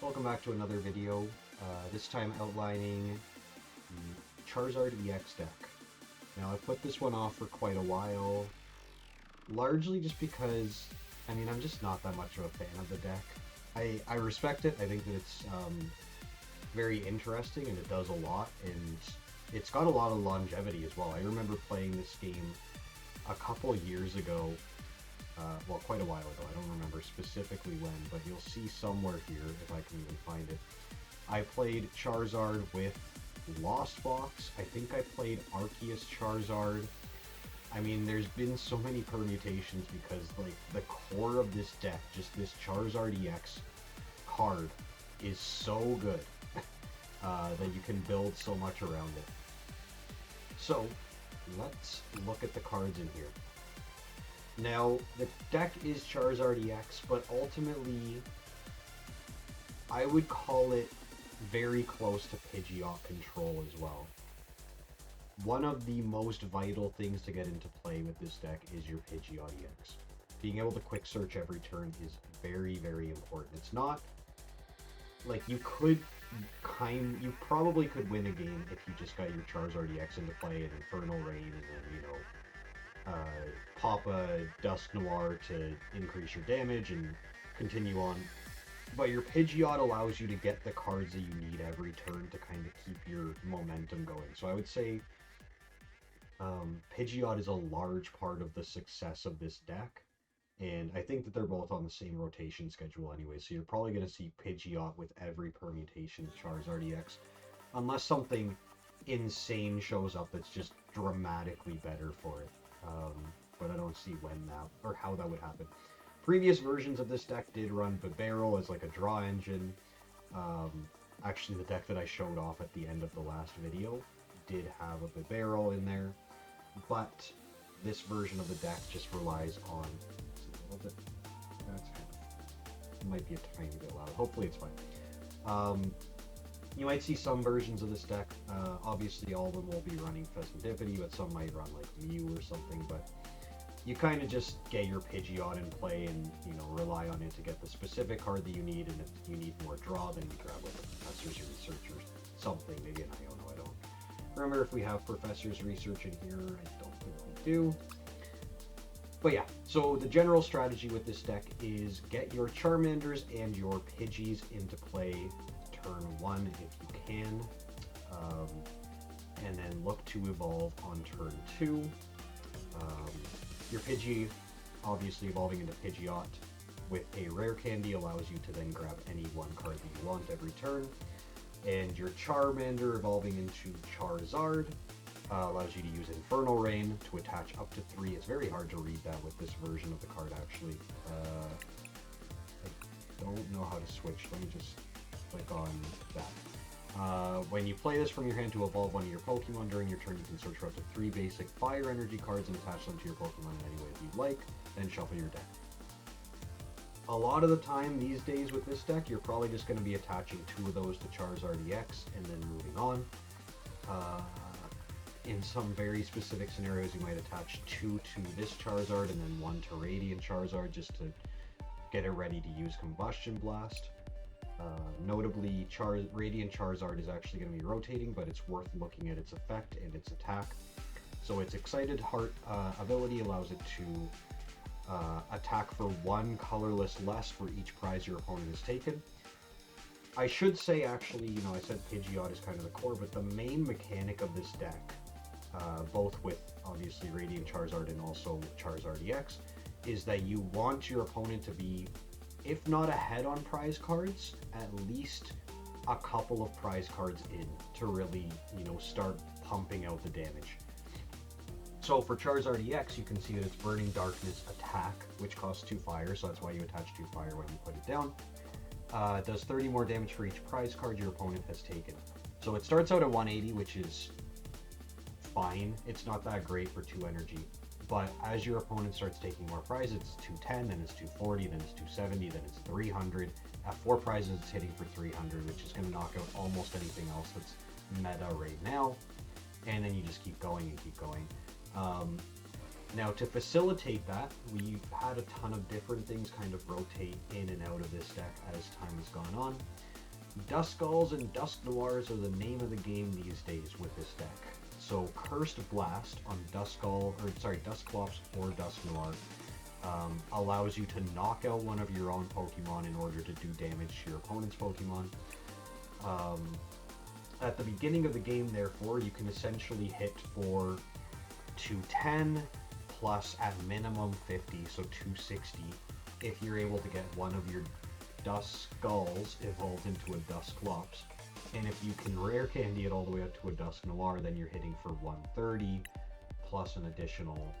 Welcome back to another video, this time outlining the Charizard EX deck. Now I put this one off for quite a while, largely just because, I'm just not that much of a fan of the deck. I respect it, I think that it's very interesting and it does a lot, and it's got a lot of longevity as well. I remember playing this game a couple years ago, well, quite a while ago. I don't remember specifically when, but you'll see somewhere here, if I can even find it. I played Charizard with Lost Box. I think I played Arceus Charizard. There's been so many permutations because, like, the core of this deck, just this Charizard EX card, is so good that you can build so much around it. So, let's look at the cards in here. Now, the deck is Charizard EX, but ultimately, I would call it very close to Pidgeot control as well. One of the most vital things to get into play with this deck is your Pidgeot EX. Being able to quick search every turn is very, very important. It's not like you probably could win a game if you just got your Charizard EX into play and Infernal Rain and then, pop a Dusknoir to increase your damage and continue on. But your Pidgeot allows you to get the cards that you need every turn to kind of keep your momentum going. So I would say Pidgeot is a large part of the success of this deck. And I think that they're both on the same rotation schedule anyway, so you're probably going to see Pidgeot with every permutation of Charizard EX. Unless something insane shows up that's just dramatically better for it. But I don't see when that, or how that would happen. Previous versions of this deck did run Bibarel as like a draw engine. Actually, the deck that I showed off at the end of the last video did have a Bibarel in there. But this version of the deck just relies on... a little bit... That's kind of... It might be a tiny bit loud. Hopefully it's fine. You might see some versions of this deck. Obviously, all of them will be running Fezandipiti, but some might run like MEW or something. But you kind of just get your Pidgeot in play and, rely on it to get the specific card that you need. And if you need more draw, then you grab like a Professor's Research or something. Maybe an Iono, I don't remember if we have Professor's Research in here. I don't think we do. But yeah, so the general strategy with this deck is get your Charmanders and your Pidgeys into play turn 1 if you can, and then look to evolve on turn 2. Your Pidgey, obviously evolving into Pidgeot with a rare candy, allows you to then grab any one card that you want every turn. And your Charmander evolving into Charizard allows you to use Infernal Rain to attach up to 3. It's very hard to read that with this version of the card, actually. I don't know how to switch. Let me just click on that. When you play this from your hand to evolve one of your Pokemon during your turn, you can search for up to 3 basic fire energy cards and attach them to your Pokemon in any way that you'd like, then shuffle your deck. A lot of the time these days with this deck, you're probably just going to be attaching 2 of those to Charizard EX and then moving on. In some very specific scenarios, you might attach 2 to this Charizard and then 1 to Radiant Charizard just to get it ready to use Combustion Blast. Notably, Radiant Charizard is actually going to be rotating, but it's worth looking at its effect and its attack. So its Excited Heart ability allows it to attack for 1 colorless less for each prize your opponent has taken. I should say, actually, I said Pidgeot is kind of the core, but the main mechanic of this deck, both with, obviously, Radiant Charizard and also Charizard EX, is that you want your opponent to be, if not ahead on prize cards, at least a couple of prize cards in to really, start pumping out the damage. So for Charizard EX, you can see that it's Burning Darkness attack, which costs 2 fire, so that's why you attach 2 fire when you put it down. It does 30 more damage for each prize card your opponent has taken. So it starts out at 180, which is fine. It's not that great for 2 energy. But as your opponent starts taking more prizes, it's 210, then it's 240, then it's 270, then it's 300. At 4 prizes, it's hitting for 300, which is going to knock out almost anything else that's meta right now. And then you just keep going and keep going. Now, to facilitate that, we've had a ton of different things kind of rotate in and out of this deck as time has gone on. Duskulls and Dusknoirs are the name of the game these days with this deck. So Cursed Blast on Dusclops or Dusknoir allows you to knock out one of your own Pokemon in order to do damage to your opponent's Pokemon. At the beginning of the game, therefore, you can essentially hit for 210 plus at minimum 50, so 260, if you're able to get one of your Duskulls evolved into a Dusclops. And if you can rare candy it all the way up to a Dusknoir, then you're hitting for 130 plus an additional,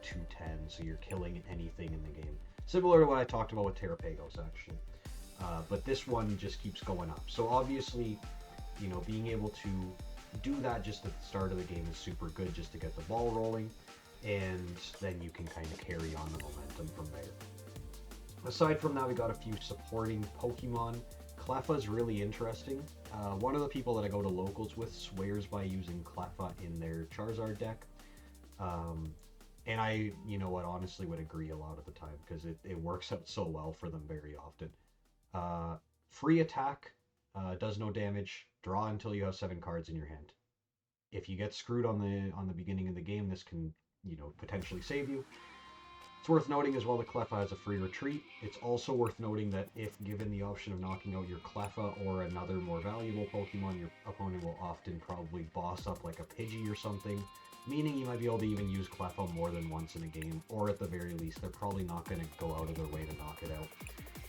210, so you're killing anything in the game. Similar to what I talked about with Terrapagos, actually. But this one just keeps going up. So obviously, being able to do that just at the start of the game is super good just to get the ball rolling, and then you can kind of carry on the momentum from there. Aside from that, we got a few supporting Pokemon. Cleffa is really interesting. One of the people that I go to locals with swears by using Cleffa in their Charizard deck. And I, honestly would agree a lot of the time because it works out so well for them very often. Free attack, does no damage, draw until you have 7 cards in your hand. If you get screwed on the beginning of the game, this can, potentially save you. It's worth noting as well that Cleffa has a free retreat. It's also worth noting that if given the option of knocking out your Cleffa or another more valuable Pokemon, your opponent will often probably boss up like a Pidgey or something, meaning you might be able to even use Cleffa more than once in a game, or at the very least, they're probably not going to go out of their way to knock it out.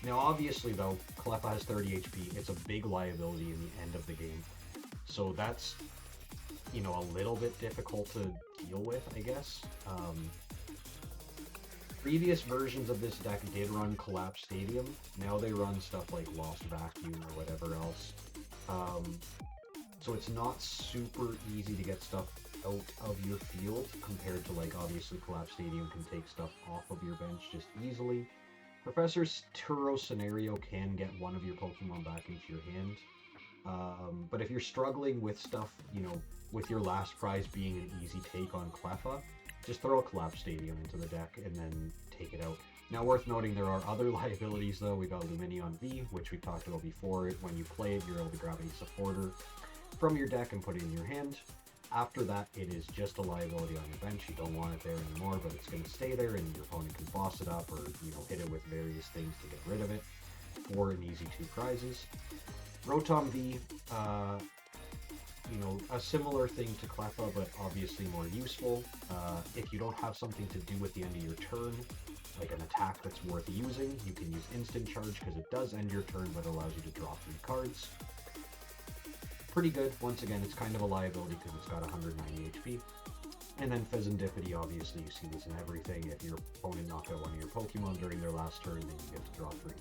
Now, obviously, though, Cleffa has 30 HP. It's a big liability in the end of the game, so that's, a little bit difficult to deal with, I guess. Previous versions of this deck did run Collapse Stadium. Now they run stuff like Lost Vacuum or whatever else. So it's not super easy to get stuff out of your field compared to, like, obviously Collapse Stadium can take stuff off of your bench just easily. Professor's Turo scenario can get one of your Pokemon back into your hand. But if you're struggling with stuff, with your last prize being an easy take on Cleffa, just throw a Collapse Stadium into the deck and then take it out. Now, worth noting, there are other liabilities, though. We got Lumineon V, which we talked about before. When you play it, you're able to grab a supporter from your deck and put it in your hand. After that, it is just a liability on your bench. You don't want it there anymore, but it's going to stay there, and your opponent can boss it up or, hit it with various things to get rid of it for an easy 2 prizes. Rotom V, a similar thing to Cleffa, but obviously more useful. If you don't have something to do at the end of your turn, like an attack that's worth using, you can use Instant Charge because it does end your turn, but allows you to draw 3 cards. Pretty good. Once again, it's kind of a liability because it's got 190 HP. And then Fezandipiti, obviously, you see this in everything. If your opponent knocked out one of your Pokemon during their last turn, then you get to draw 3.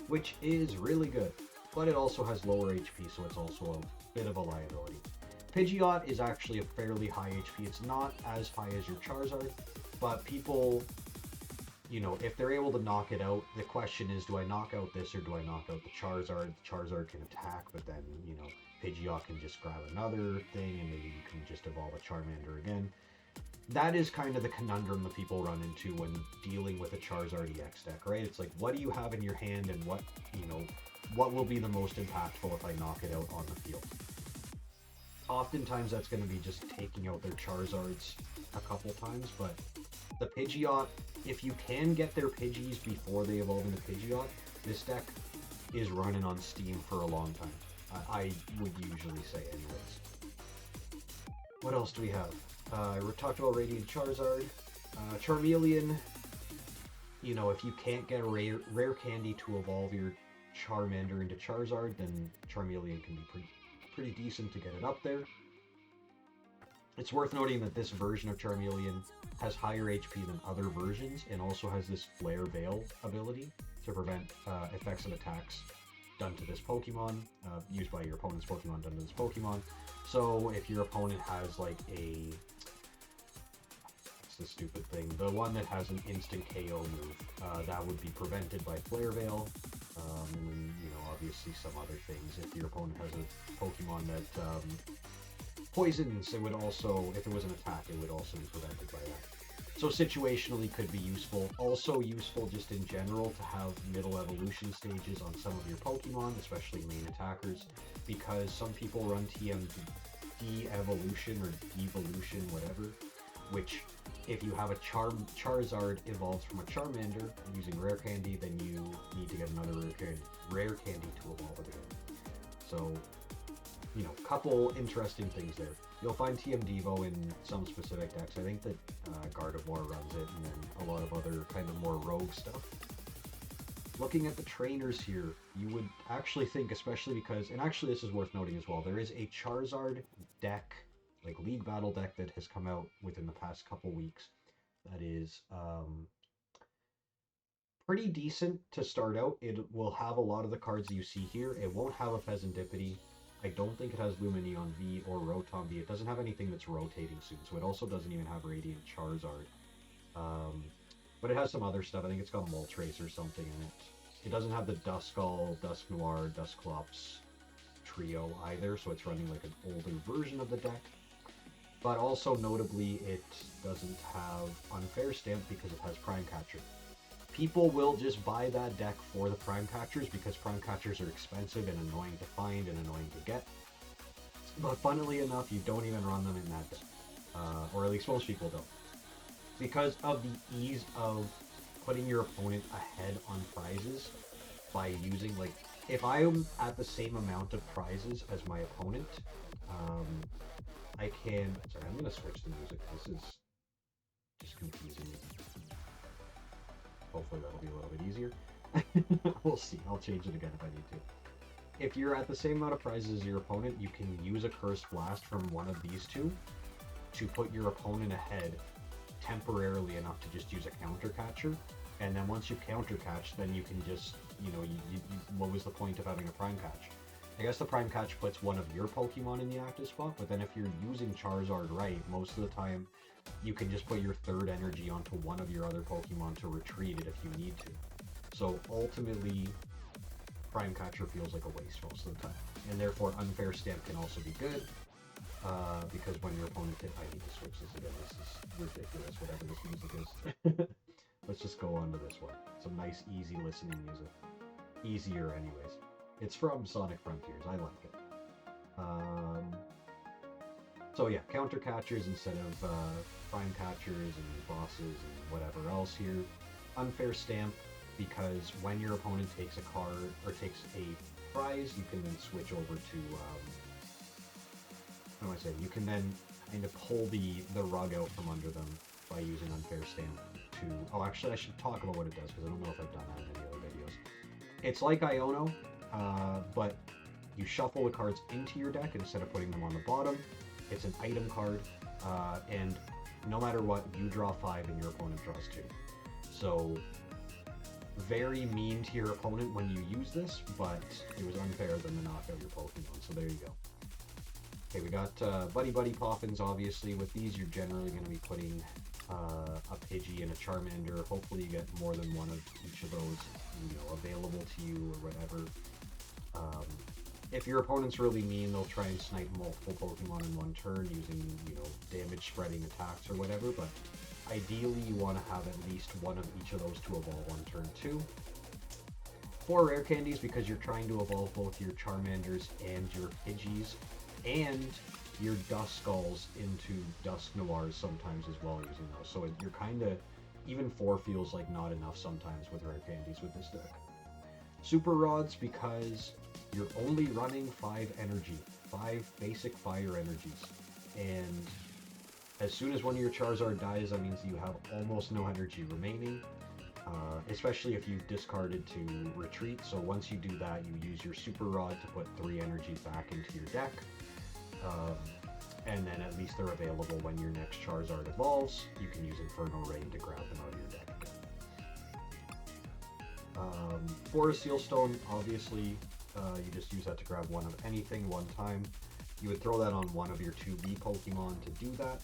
Which is really good. But it also has lower HP, so it's also a bit of a liability. Pidgeot is actually a fairly high HP. It's not as high as your Charizard, but people, if they're able to knock it out, the question is, do I knock out this or do I knock out the Charizard? The Charizard can attack, but then, Pidgeot can just grab another thing and maybe you can just evolve a Charmander again. That is kind of the conundrum that people run into when dealing with a Charizard EX deck, right? It's like, what do you have in your hand and what will be the most impactful if I knock it out on the field? Oftentimes that's going to be just taking out their Charizards a couple times, but the Pidgeot, if you can get their Pidgeys before they evolve into Pidgeot, this deck is running on Steam for a long time. I would usually say anyways. What else do we have? We talked about Radiant Charizard. Charmeleon, if you can't get a rare candy to evolve your Charmander into Charizard, then Charmeleon can be pretty decent to get it up there. It's worth noting that this version of Charmeleon has higher HP than other versions and also has this Flare Veil ability to prevent effects of attacks done to this Pokemon, used by your opponent's Pokemon done to this Pokemon. So if your opponent has like what's the stupid thing? The one that has an instant KO move, that would be prevented by Flare Veil. And then, obviously some other things. If your opponent has a Pokemon that poisons, it would also, if it was an attack, it would also be prevented by that. So situationally could be useful. Also useful just in general to have middle evolution stages on some of your Pokemon, especially main attackers, because some people run TMD evolution or devolution, whatever, which if you have a Charizard evolves from a Charmander using Rare Candy, then you need to get another Rare Candy to evolve it again. So, you know, couple interesting things there. You'll find TM Devo in some specific decks. I think that Gardevoir runs it, and then a lot of other kind of more rogue stuff. Looking at the trainers here, you would actually think, especially because, and actually this is worth noting as well, there is a Charizard deck, like League Battle deck, that has come out within the past couple weeks that is pretty decent to start out. It will have a lot of the cards you see here. It won't have a Fezandipiti. I don't think it has Lumineon V or Rotom V. It doesn't have anything that's rotating soon, so it also doesn't even have Radiant Charizard. But it has some other stuff. I think it's got Moltres or something in it. It doesn't have the Duskull, Dusknoir, Dusclops trio either, so it's running like an older version of the deck. But also notably, it doesn't have Unfair Stamp because it has Prime Catcher. People will just buy that deck for the Prime Catchers because Prime Catchers are expensive and annoying to find and annoying to get. But funnily enough, you don't even run them in that deck. Or at least most people don't. Because of the ease of putting your opponent ahead on prizes by using, like, if I am at the same amount of prizes as my opponent, I can... Sorry, I'm going to switch the music. This is just confusing me. Hopefully that'll be a little bit easier. We'll see. I'll change it again if I need to. If you're at the same amount of prizes as your opponent, you can use a Cursed Blast from one of these two to put your opponent ahead temporarily enough to just use a Counter Catcher. And then once you Counter Catch, then you can just, you know, what was the point of having a Prime Catch? I guess the Prime Catch puts one of your Pokemon in the active spot, but then if you're using Charizard right, most of the time you can just put your third energy onto one of your other Pokemon to retreat it if you need to. So ultimately, Prime Catcher feels like a waste most of the time. And therefore, Unfair Stamp can also be good, because when your opponent I need to switch this again, this is ridiculous, whatever this music is. Let's just go on to this one. Some nice, easy listening music. Easier anyways. It's from Sonic Frontiers, I like it. So yeah, Counter Catchers instead of Prime Catchers and bosses and whatever else here. Unfair Stamp, because when your opponent takes a card, or takes a prize, you can then switch over to, how do I say, you can then kind of pull the rug out from under them by using Unfair Stamp to, oh actually I should talk about what it does, because I don't know if I've done that in any other videos. It's like Iono, but you shuffle the cards into your deck instead of putting them on the bottom. It's an item card, and no matter what, you draw 5 and your opponent draws 2. So, very mean to your opponent when you use this, but it was unfair than to knock out your Pokemon, so there you go. Okay, we got Buddy Buddy Poffins, obviously. With these, you're generally going to be putting a Pidgey and a Charmander. Hopefully you get more than one of each of those, you know, available to you or whatever. If your opponent's really mean, they'll try and snipe multiple Pokemon in one turn using, you know, damage spreading attacks or whatever, but ideally you want to have at least one of each of those to evolve on turn 2. 4 rare candies, because you're trying to evolve both your Charmanders and your Pidgeys and your Duskulls into Dusknoirs sometimes as well using those. So you're kind of, even 4 feels like not enough sometimes with rare candies with this deck. Super Rods, because you're only running 5 energy, 5 basic fire energies, and as soon as one of your Charizard dies, that means you have almost no energy remaining, especially if you've discarded to retreat. So once you do that, you use your Super Rod to put 3 energies back into your deck, and then at least they're available when your next Charizard evolves. You can use Inferno Rain to grab them out of your deck again. Forest Sealstone, obviously, you just use that to grab one of anything one time. You would throw that on one of your 2B Pokemon to do that,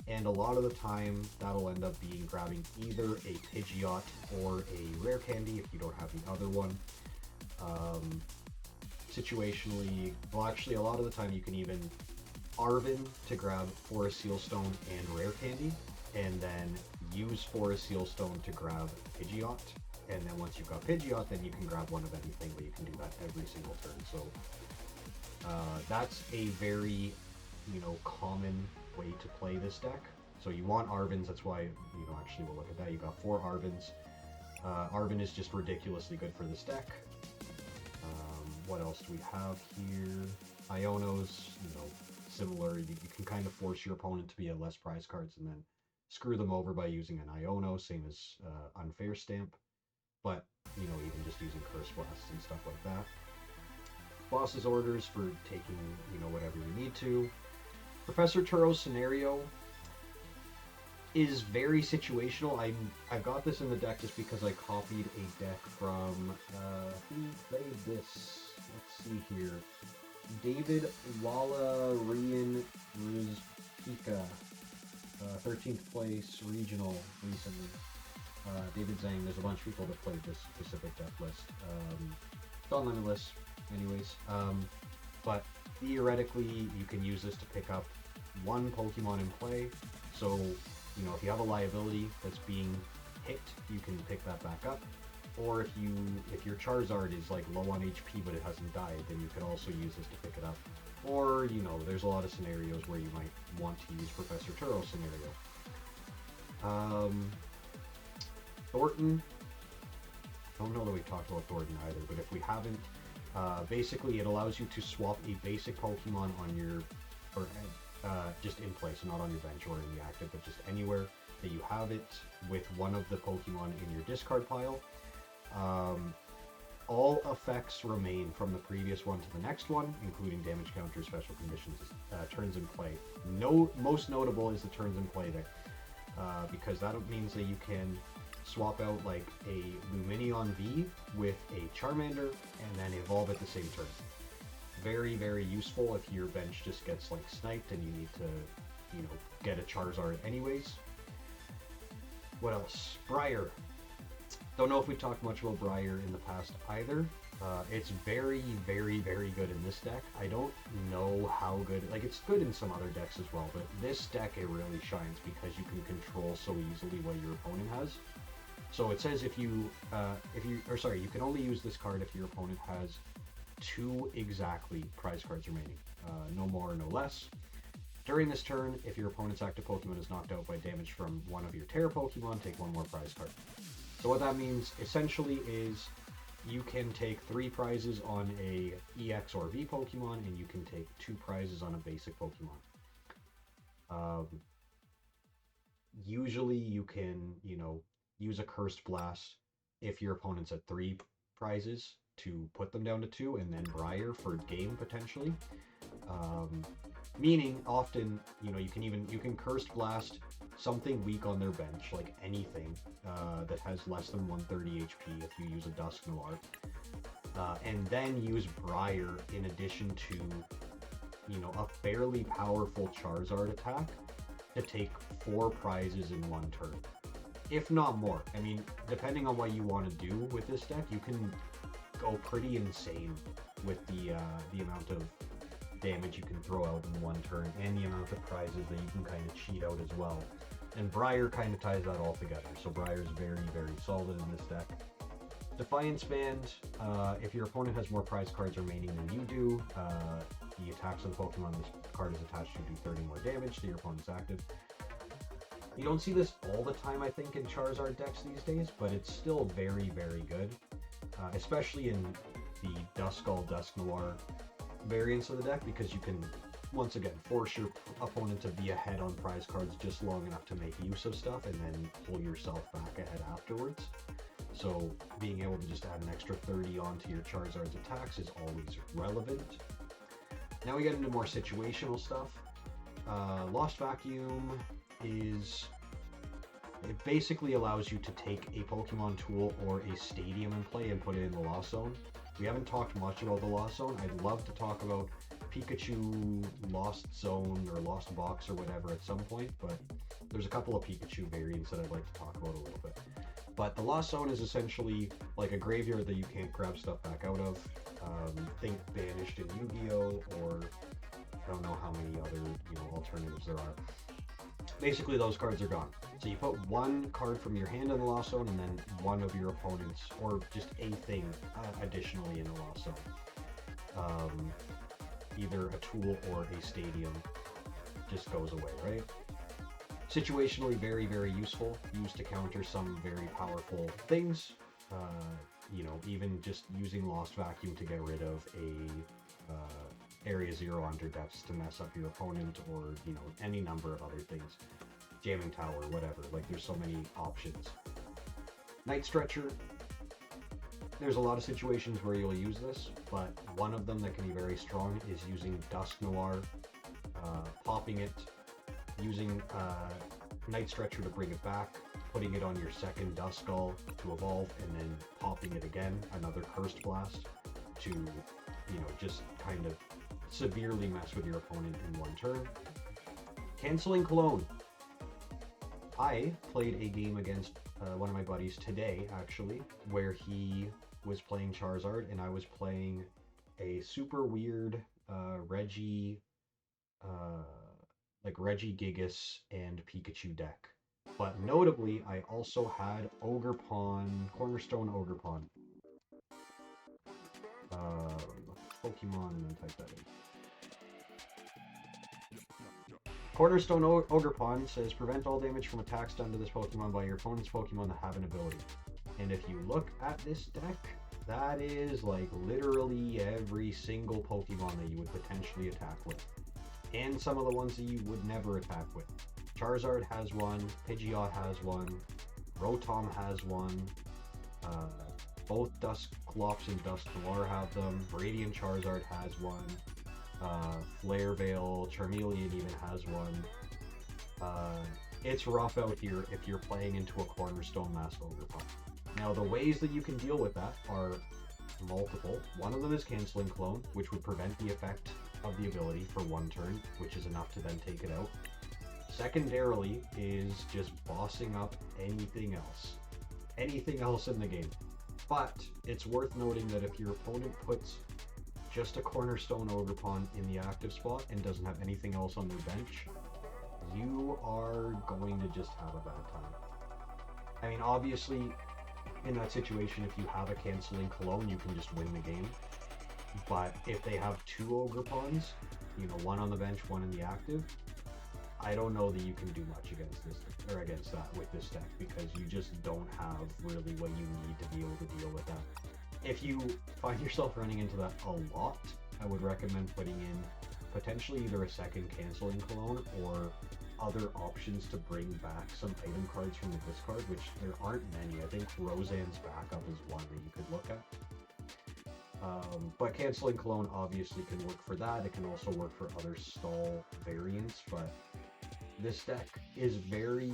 and a lot of the time that'll end up being grabbing either a Pidgeot or a rare candy if you don't have the other one. Situationally, well actually a lot of the time you can even Arven to grab Forest Sealstone and rare candy, and then use Forest Sealstone to grab Pidgeot, and then once you've got Pidgeot, then you can grab one of anything, but you can do that every single turn. So that's a very, common way to play this deck. So you want Arvens, that's why, actually we'll look at that. You got 4 Arvens. Arven is just ridiculously good for this deck. What else do we have here? Ionos, similar. You can kind of force your opponent to be at less prize cards and then screw them over by using an Iono, same as Unfair Stamp. But, even just using Curse Blasts and stuff like that. Boss's Orders for taking, whatever you need to. Professor Turo's Scenario is very situational. I've got this in the deck just because I copied a deck from, who played this? Let's see here. David Wallarian Rizpika, 13th place regional recently. David Zhang, there's a bunch of people that played this specific deck list. It's on Limitless, anyways. But theoretically, you can use this to pick up one Pokemon in play. So, if you have a liability that's being hit, you can pick that back up. Or if your Charizard is like low on HP but it hasn't died, then you can also use this to pick it up. Or, there's a lot of scenarios where you might want to use Professor Turo's Scenario. Thornton. I don't know that we've talked about Thornton either, but if we haven't, basically it allows you to swap a basic Pokemon on your, or just in place, not on your bench or in the active, but just anywhere that you have it with one of the Pokemon in your discard pile. All effects remain from the previous one to the next one, including damage counters, special conditions, turns in play. Most notable is the turns in play there, because that means that you can swap out like a Lumineon V with a Charmander and then evolve at the same turn. Very, very useful if your bench just gets like sniped and you need to, get a Charizard anyways. What else? Briar. Don't know if we talked much about Briar in the past either. It's very, very, very good in this deck. I don't know how good, it's good in some other decks as well, but this deck it really shines because you can control so easily what your opponent has. So it says you can only use this card if your opponent has 2 exactly prize cards remaining. No more, no less. During this turn, if your opponent's active Pokemon is knocked out by damage from one of your Terra Pokemon, take 1 more prize card. So what that means essentially is you can take 3 prizes on a EX or V Pokemon, and you can take 2 prizes on a basic Pokemon. Usually you can, use a Cursed Blast if your opponent's at 3 prizes to put them down to 2, and then Briar for game potentially. Meaning often, you can Cursed Blast something weak on their bench, like anything that has less than 130 HP if you use a Dusknoir, and then use Briar in addition to, a fairly powerful Charizard attack to take 4 prizes in 1 turn. If not more. I mean, depending on what you want to do with this deck, you can go pretty insane with the amount of damage you can throw out in 1 turn and the amount of prizes that you can kind of cheat out as well. And Briar kind of ties that all together. So Briar is very, very solid in this deck. Defiance Band, if your opponent has more prize cards remaining than you do, the attacks on the Pokemon this card is attached to do 30 more damage to your opponent's active. You don't see this all the time, I think, in Charizard decks these days, but it's still very, very good. Especially in the Duskull Dusknoir variants of the deck, because you can, once again, force your opponent to be ahead on prize cards just long enough to make use of stuff and then pull yourself back ahead afterwards. So being able to just add an extra 30 onto your Charizard's attacks is always relevant. Now we get into more situational stuff. Lost Vacuum it basically allows you to take a Pokemon tool or a stadium in play and put it in the Lost Zone. We haven't talked much about the Lost Zone. I'd love to talk about Pikachu Lost Zone or Lost Box or whatever at some point, but there's a couple of Pikachu variants that I'd like to talk about a little bit. But the Lost Zone is essentially like a graveyard that you can't grab stuff back out of. Think Banished in Yu-Gi-Oh! Or I don't know how many other alternatives there are. Basically, those cards are gone. So you put one card from your hand in the lost zone, and then one of your opponents, or just a thing additionally in the lost zone. Either a tool or a stadium just goes away, right? Situationally very, very useful, used to counter some very powerful things. You know, even just using Lost Vacuum to get rid of a Area 0 under depths to mess up your opponent, or, you know, any number of other things. Jamming Tower, whatever. Like, there's so many options. Night Stretcher, there's a lot of situations where you'll use this, but one of them that can be very strong is using Dusknoir, popping it, using Night Stretcher to bring it back, putting it on your second Duskull to evolve, and then popping it again, another Cursed Blast, to, you know, just kind of severely mess with your opponent in one turn. Canceling Clone. I played a game against one of my buddies today, actually, where he was playing Charizard and I was playing a super weird Regigigas and Pikachu deck. But notably, I also had Cornerstone Ogerpon. Pokemon, and then type that in. Cornerstone Ogerpon says, prevent all damage from attacks done to this Pokemon by your opponent's Pokemon that have an ability. And if you look at this deck, that is like literally every single Pokemon that you would potentially attack with. And some of the ones that you would never attack with. Charizard has one, Pidgeot has one, Rotom has one, both Dusclops and Dusknoir have them, Radiant Charizard has one, Flare Veil, Charmeleon even has one. It's rough out here if you're playing into a Cornerstone Mask Ogerpon. Now the ways that you can deal with that are multiple. One of them is Canceling Clone, which would prevent the effect of the ability for one turn, which is enough to then take it out. Secondarily is just bossing up anything else in the game. But it's worth noting that if your opponent puts just a Cornerstone Ogerpon in the active spot and doesn't have anything else on their bench, you are going to just have a bad time. I mean, obviously, in that situation, if you have a Canceling Cologne, you can just win the game. But if they have two Ogerpons, you know, one on the bench, one in the active, I don't know that you can do much against this, or against that with this deck, because you just don't have really what you need to be able to deal with that. If you find yourself running into that a lot, I would recommend putting in potentially either a second Canceling Cologne or other options to bring back some item cards from the discard, which there aren't many. I think Roseanne's backup is one that you could look at. But Canceling Cologne obviously can work for that. It can also work for other stall variants, but this deck is very,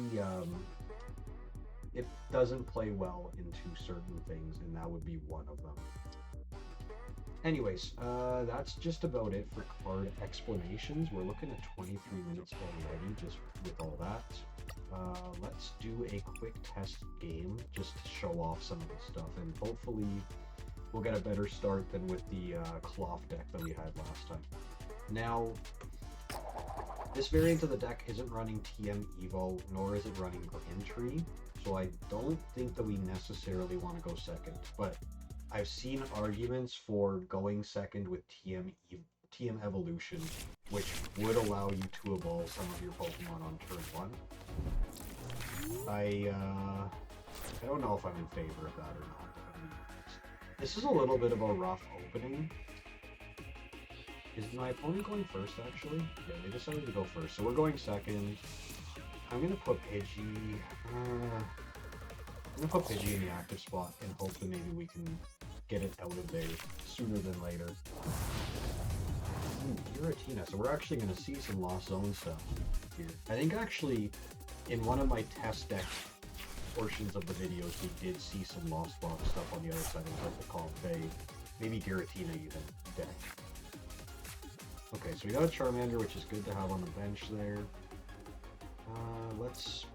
it doesn't play well into certain things, and that would be one of them. Anyways, that's just about it for card explanations. We're looking at 23 minutes already just with all that. Let's do a quick test game just to show off some of the stuff, and hopefully we'll get a better start than with the cloth deck that we had last time. Now, this variant of the deck isn't running TM Evo, nor is it running Entry, so I don't think that we necessarily want to go second, but I've seen arguments for going second with TM Evolution, which would allow you to evolve some of your Pokemon on turn 1. I don't know if I'm in favor of that or not. This is a little bit of a rough opening. Is my opponent going first, actually? Yeah, they decided to go first, so we're going second. I'm going to put Pidgey... I'm going to put Pidgey in the active spot and hope that maybe we can get it out of there sooner than later. Ooh, Giratina. So we're actually going to see some Lost Zone stuff here. I think actually in one of my test deck portions of the videos we did see some Lost Box stuff on the other side of the Cleffa, maybe Giratina even, deck. Okay, so we got a Charmander, which is good to have on the bench there. Let's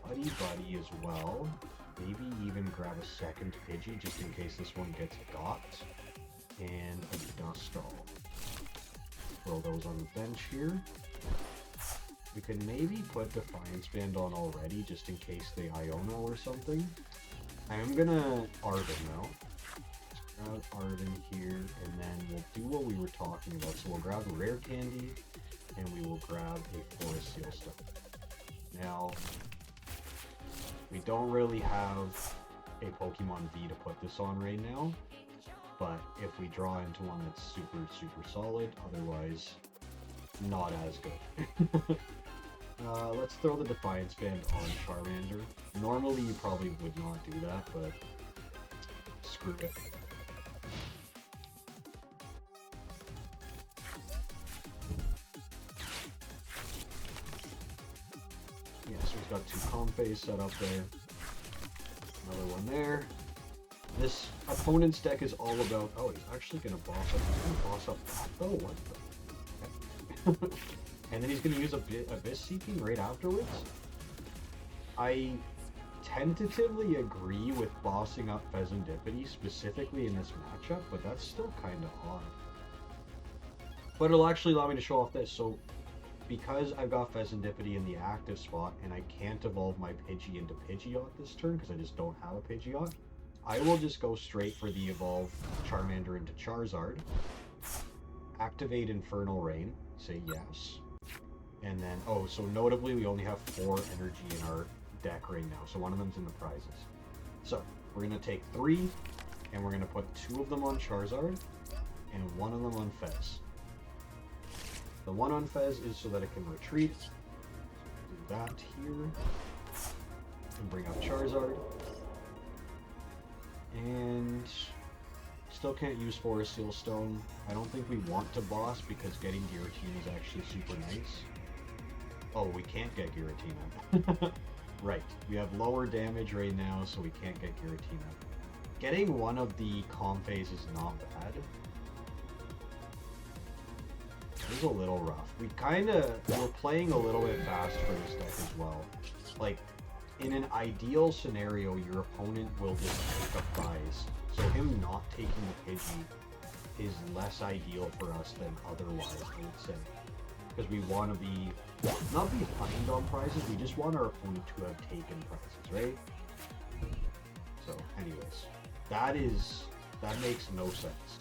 buddy as well. Maybe even grab a second Pidgey just in case this one gets got. And a Duskull. Throw those on the bench here. We can maybe put Defiance Band on already, just in case they Iono or something. I am gonna Arven though. Grab Arven here, and then we'll do what we were talking about. So we'll grab a Rare Candy, and we will grab a Forest Seal Stone. Now, we don't really have a Pokemon V to put this on right now, but if we draw into one that's super, super solid, otherwise not as good. Let's throw the Defiance Band on Charmander. Normally you probably would not do that, but screw it. Yeah, so we've got 2 Comfeys set up there. Another one there. This opponent's deck is all about... Oh, he's actually going to boss up. He's going to boss up that though? What the... And then he's going to use Abyss Seeking right afterwards? I tentatively agree with bossing up Fezandipiti, specifically in this matchup, but that's still kind of odd. But it'll actually allow me to show off this. So, because I've got Fezandipiti in the active spot, and I can't evolve my Pidgey into Pidgeot this turn, because I just don't have a Pidgeot, I will just go straight for the evolve Charmander into Charizard, activate Infernal Rain, say yes, and then, oh, so notably we only have 4 energy in our deck right now, so one of them's in the prizes. So, we're going to take 3, and we're going to put 2 of them on Charizard, and 1 of them on Fez. The one on Fez is so that it can retreat. Do that here, and bring up Charizard. And still can't use Forest Seal Stone. I don't think we want to boss because getting Giratina is actually super nice. Oh, we can't get Giratina. Right, we have lower damage right now, so we can't get Giratina. Getting one of the Comfeys is not bad. It is a little rough. We're playing a little bit fast for this deck as well. Like, in an ideal scenario, your opponent will just take a prize. So him not taking the Pidgey is less ideal for us than otherwise, I would say. Because we want to be, not behind on prizes, we just want our opponent to have taken prizes, right? So, anyways, that makes no sense.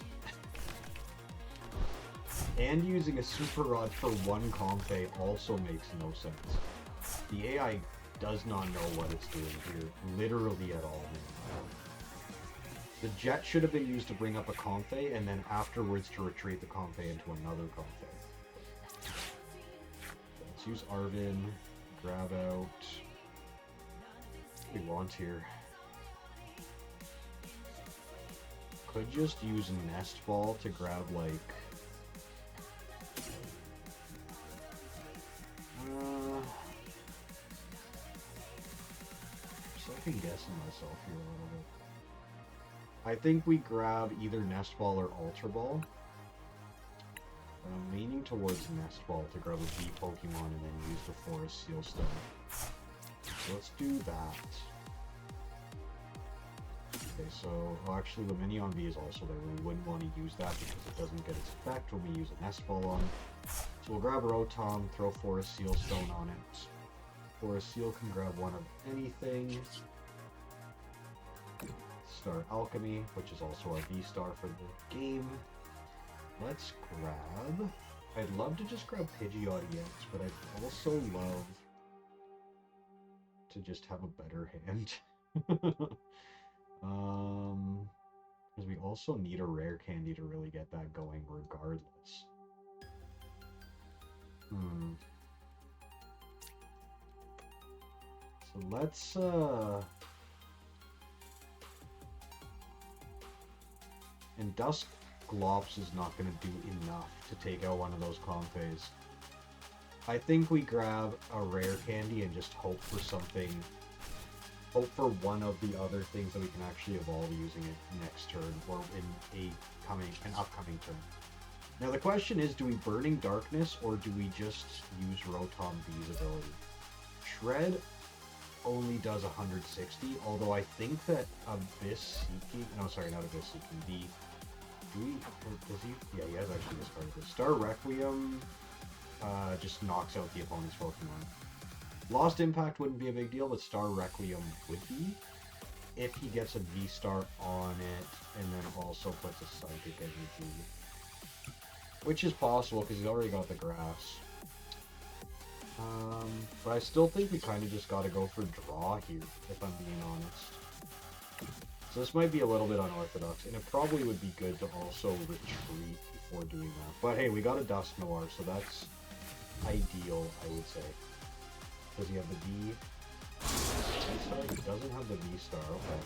And using a Super Rod for 1 Comfey also makes no sense. The AI does not know what it's doing here, literally at all. The Jet should have been used to bring up a Comfey, and then afterwards to retreat the Comfey into another Comfey. Let's use Arven, grab out what we want here. Could just use Nest Ball to grab, like, second guessing myself here a little bit. I think we grab either Nest Ball or Ultra Ball. But I'm leaning towards Nest Ball to grab a V Pokemon and then use the Forest Seal Stone. So let's do that. Okay, so actually Lumineon V is also there. We wouldn't want to use that because it doesn't get its effect when we use a Nest Ball on it. So we'll grab Rotom, throw Forest Seal Stone on it. Forest Seal can grab one of anything. Star Alchemy, which is also our V-Star for the game. Let's grab... I'd love to just grab Pidgeot EX, but I'd also love to just have a better hand. Because we also need a rare candy to really get that going regardless. So let's, and Dusklops is not going to do enough to take out one of those Comfeys. I think we grab a rare candy and just hope for something, hope for one of the other things that we can actually evolve using it next turn, or in an upcoming turn. Now the question is, do we Burning Darkness, or do we just use Rotom V's ability? Shred only does 160, although I think that Abyss Seeking, no sorry, not Abyss Seeking, does he? Yeah, he has actually discarded this. Star Requiem just knocks out the opponent's Pokemon. Lost Impact wouldn't be a big deal, but Star Requiem would be if he gets a V-Star on it and then also puts a Psychic Energy. Which is possible because he's already got the Grass. But I still think we kind of just got to go for draw here, if I'm being honest. So this might be a little bit unorthodox, and it probably would be good to also retreat before doing that. But hey, we got a Dusknoir, so that's ideal, I would say. Does he have the V? V-Star? He doesn't have the V-Star, okay.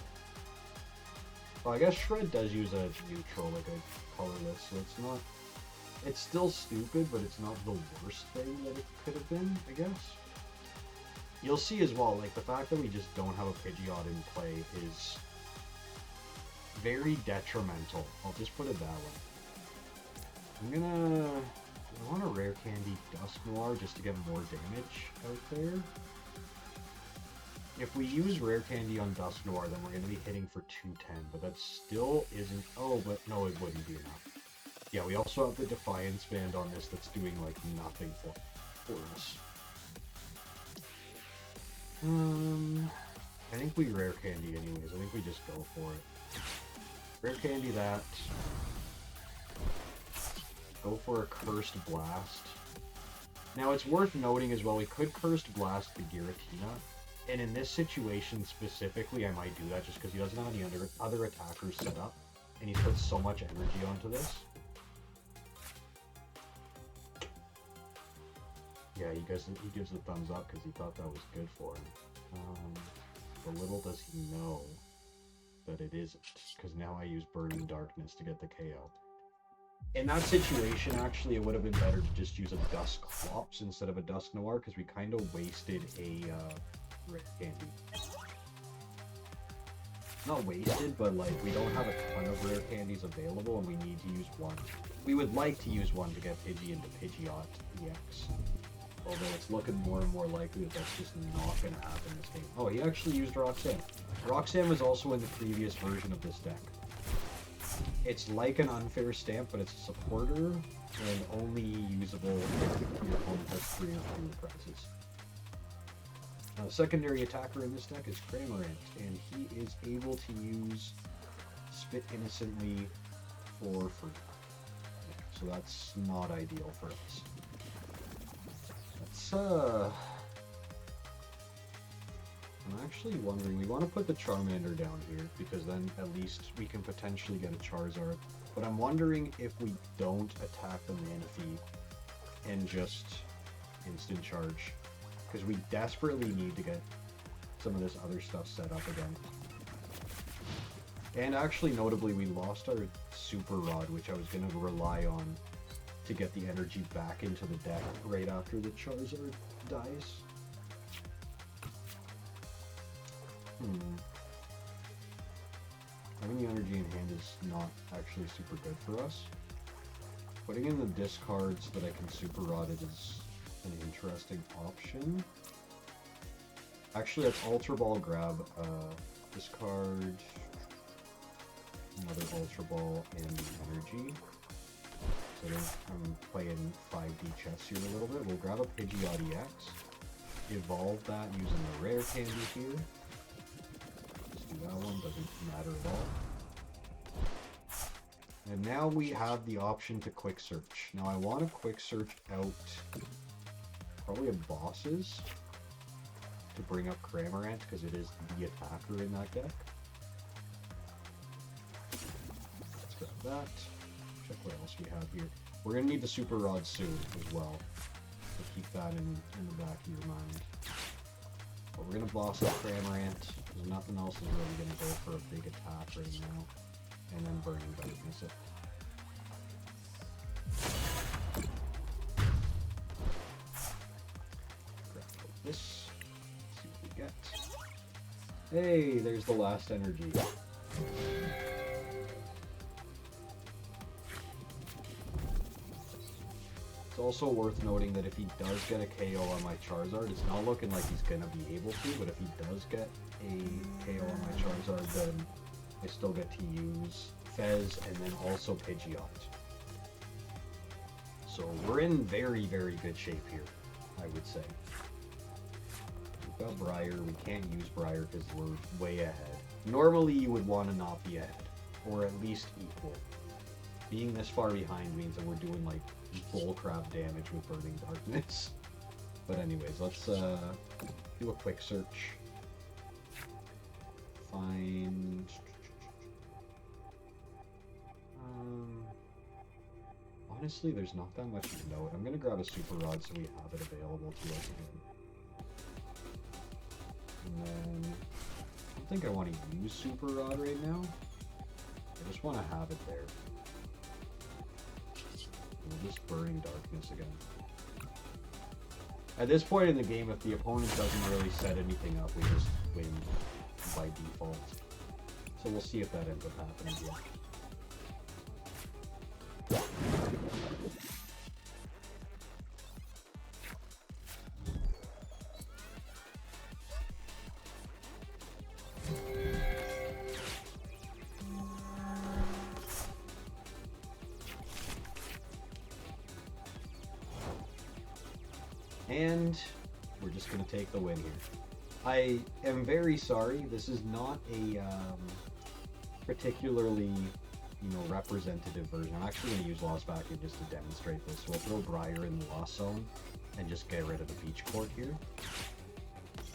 Well, I guess Shred does use a neutral, like a colorless, so it's not... It's still stupid, but it's not the worst thing that it could have been, I guess. You'll see as well, like, the fact that we just don't have a Pidgeot in play is very detrimental. I'll just put it that way. I want a Rare Candy Dusknoir just to get more damage out there. If we use Rare Candy on Dusknoir, then we're going to be hitting for 210, but that still isn't... Oh, but no, it wouldn't be enough. Yeah, we also have the Defiance Band on this that's doing, like, nothing for us. I think we Rare Candy anyways. I think we just go for it. Rare Candy that. Go for a Cursed Blast. Now, it's worth noting as well, we could Cursed Blast the Giratina. And in this situation specifically, I might do that just because he doesn't have any other attackers set up. And he puts so much energy onto this. Yeah, he gives the thumbs up because he thought that was good for him. But little does he know that it isn't, because now I use Burning Darkness to get the KO. In that situation, actually, it would have been better to just use a Dusclops instead of a Dusknoir, because we kind of wasted a Rare Candy. Not wasted, but like, we don't have a ton of Rare Candies available, and we need to use one. We would like to use one to get Pidgey into Pidgeot EX. Although it's looking more and more likely that that's just not going to happen this game. Oh, he actually used Roxanne. Roxanne was also in the previous version of this deck. It's like an Unfair Stamp, but it's a supporter, and only usable if your opponent has 3 or fewer prizes. Secondary attacker in this deck is Cramorant, and he is able to use Spit Innocently for free. So that's not ideal for us. I'm actually wondering, we want to put the Charmander down here, because then at least we can potentially get a Charizard. But I'm wondering if we don't attack the Manaphy and just instant charge, because we desperately need to get some of this other stuff set up again. And actually, notably, we lost our Super Rod, which I was going to rely on to get the energy back into the deck right after the Charizard dies. Having the energy in hand is not actually super good for us. Putting in the discard so that I can Super Rod it is an interesting option. Actually, let's Ultra Ball grab discard another Ultra Ball and energy. So I'm playing 5D chess here a little bit. We'll grab a Pidgeot EX, evolve that using the Rare Candy here. Let's do that one, doesn't matter at all. And now we have the option to Quick Search. Now I want to Quick Search out probably a Bosses to bring up Cramorant, because it is the attacker in that deck. Let's grab that. Check what else we have here. We're going to need the Super Rod soon as well. So keep that in the back of your mind. But we're going to boss up Cramorant, because nothing else is really going to go for a big attack right now. And then Burning Darkness it. Grab this. See what we get. Hey, there's the last energy. It's also worth noting that if he does get a KO on my Charizard, it's not looking like he's going to be able to, but if he does get a KO on my Charizard, then I still get to use Fez and then also Pidgeot. So we're in very, very good shape here, I would say. We've got Briar. We can't use Briar because we're way ahead. Normally you would want to not be ahead, or at least equal. Being this far behind means that we're doing like bullcrap damage with Burning Darkness. But anyways, let's do a quick search. Find... honestly, there's not that much to note. I'm gonna grab a Super Rod so we have it available to us again. And then... I don't think I want to use Super Rod right now. I just want to have it there. We'll just Burning Darkness again. At this point in the game, if the opponent doesn't really set anything up, we just win by default. So we'll see if that ends up happening here. And we're just going to take the win here. I am very sorry, this is not a particularly, representative version. I'm actually going to use Lost Vacuum just to demonstrate this. So we'll throw Briar in the Lost Zone and just get rid of the Beach Court here.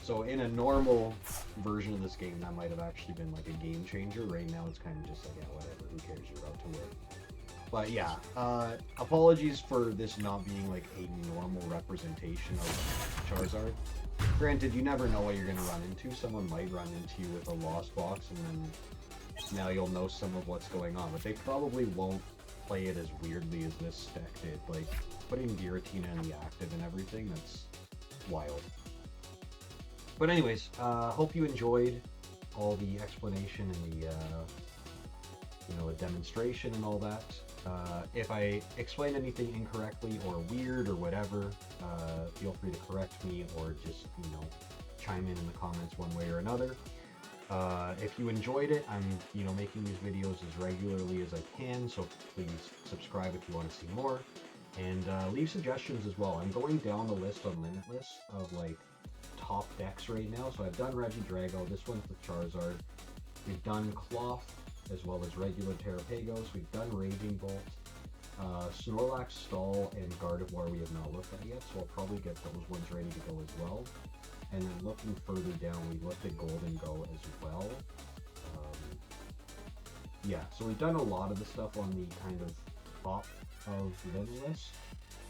So in a normal version of this game, that might have actually been like a game changer. Right now it's kind of just like, yeah, whatever, who cares, you're about to win. But yeah, apologies for this not being like a normal representation of Charizard. Granted, you never know what you're going to run into. Someone might run into you with a Lost Box, and then now you'll know some of what's going on. But they probably won't play it as weirdly as this deck did. Like, putting Giratina in the active and everything, that's wild. But anyways, hope you enjoyed all the explanation and the, the demonstration and all that. If I explain anything incorrectly or weird or whatever, feel free to correct me or just, chime in the comments one way or another. If you enjoyed it, I'm, making these videos as regularly as I can, so please subscribe if you want to see more. And leave suggestions as well. I'm going down the list on Limitless of, like, top decks right now. So I've done Regidrago, this one's the Charizard. We've done Cloth, as well as regular Terrapagos. We've done Raging Bolt. Snorlax, Stall, and Gardevoir we have not looked at yet, so I'll probably get those ones ready to go as well. And then looking further down, we looked at Golden Go as well. Yeah, so we've done a lot of the stuff on the kind of top of Limitless.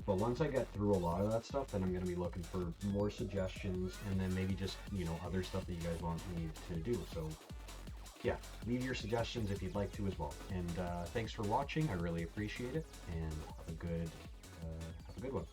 But once I get through a lot of that stuff, then I'm going to be looking for more suggestions, and then maybe just, other stuff that you guys want me to do. So yeah, leave your suggestions if you'd like to as well. And thanks for watching. I really appreciate it, and have a good one.